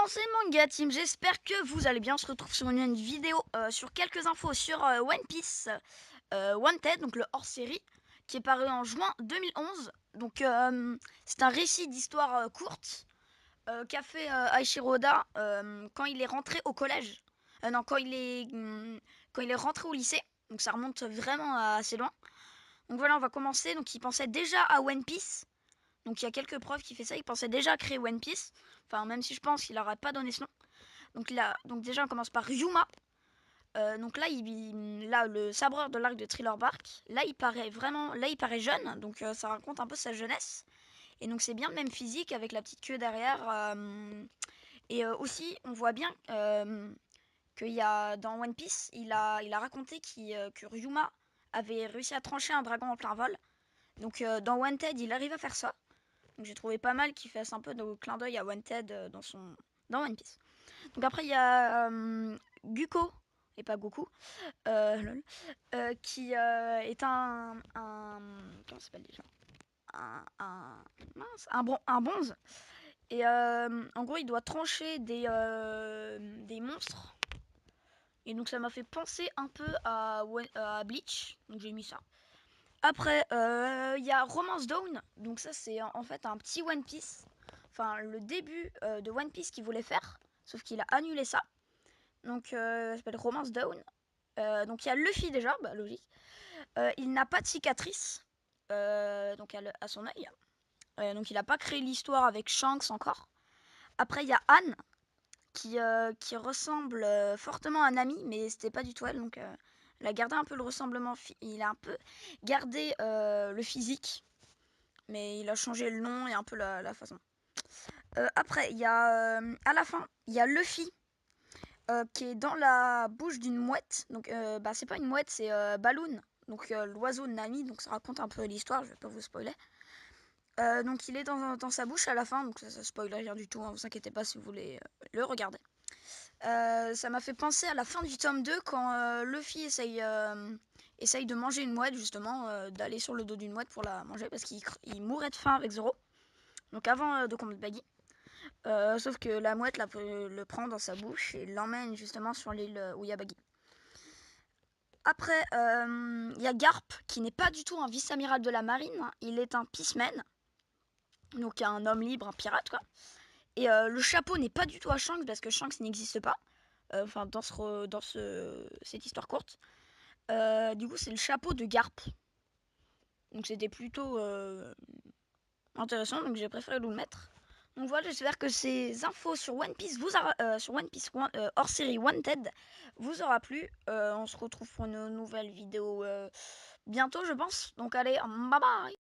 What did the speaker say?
c'est Manga Team, j'espère que vous allez bien. On se retrouve sur une vidéo sur quelques infos sur One Piece Wanted, donc le hors-série, qui est paru en juin 2011. Donc c'est un récit d'histoire courte qu'a fait Eiichiro Oda quand il est rentré au collège. Non, quand il est rentré au lycée. Donc ça remonte vraiment à assez loin. Donc voilà, on va commencer. Donc il pensait déjà à One Piece. Donc il y a quelques preuves qui fait ça. Il pensait déjà créer One Piece. Enfin, même si je pense qu'il n'aurait pas donné ce nom. Donc déjà, on commence par Ryuma. Donc là, là, le sabreur de l'arc de Thriller Bark. Là, il paraît jeune. Donc ça raconte un peu sa jeunesse. Et donc c'est bien le même physique avec la petite queue derrière. Et aussi, on voit bien qu'il y a dans One Piece, il a raconté que Ryuma avait réussi à trancher un dragon en plein vol. Donc dans Wanted, il arrive à faire ça. Donc j'ai trouvé pas mal qu'il fasse un peu de clin d'œil à Wanted dans One Piece. Donc après il y a Guko et pas Goku, lol, qui est comment ça s'appelle déjà, un bonze. Et en gros il doit trancher des monstres. Et donc ça m'a fait penser un peu à Bleach. Donc j'ai mis ça. Après, il y a Romance Dawn. Donc ça, c'est en fait un petit One Piece. Enfin, le début de One Piece qu'il voulait faire. Sauf qu'il a annulé ça. Donc, ça s'appelle Romance Dawn. Donc, il y a Luffy déjà, bah, logique. Il n'a pas de cicatrice. Donc, à son œil. Donc, il n'a pas créé l'histoire avec Shanks encore. Après, il y a Anne. Qui ressemble fortement à Nami. Mais c'était pas du tout elle. Donc, il a gardé un peu le ressemblement. Il a un peu gardé le physique. Mais il a changé le nom et un peu la façon. Après, il y a à la fin, il y a Luffy qui est dans la bouche d'une mouette. Donc, bah, c'est pas une mouette, c'est Balloon. Donc, l'oiseau de Nami. Donc, ça raconte un peu l'histoire. Je vais pas vous spoiler. Donc, il est dans sa bouche à la fin. Donc, ça spoil rien du tout. Hein, vous inquiétez pas si vous voulez le regarder. Ça m'a fait penser à la fin du tome 2 quand Luffy essaye de manger une mouette, justement, d'aller sur le dos d'une mouette pour la manger parce qu'il mourait de faim avec Zoro. Donc avant de combattre Baggy. Sauf que la mouette le prend dans sa bouche et l'emmène justement sur l'île où il y a Baggy. Après, il y a Garp qui n'est pas du tout un vice-amiral de la marine. Il est un peaceman. Donc un homme libre, un pirate quoi. Et le chapeau n'est pas du tout à Shanks parce que Shanks n'existe pas. Enfin, cette histoire courte. Du coup, c'est le chapeau de Garp. Donc c'était plutôt intéressant. Donc j'ai préféré le mettre. Donc voilà, j'espère que ces infos sur One Piece hors série Wanted vous aura plu. On se retrouve pour une nouvelle vidéo bientôt, je pense. Donc allez, bye bye.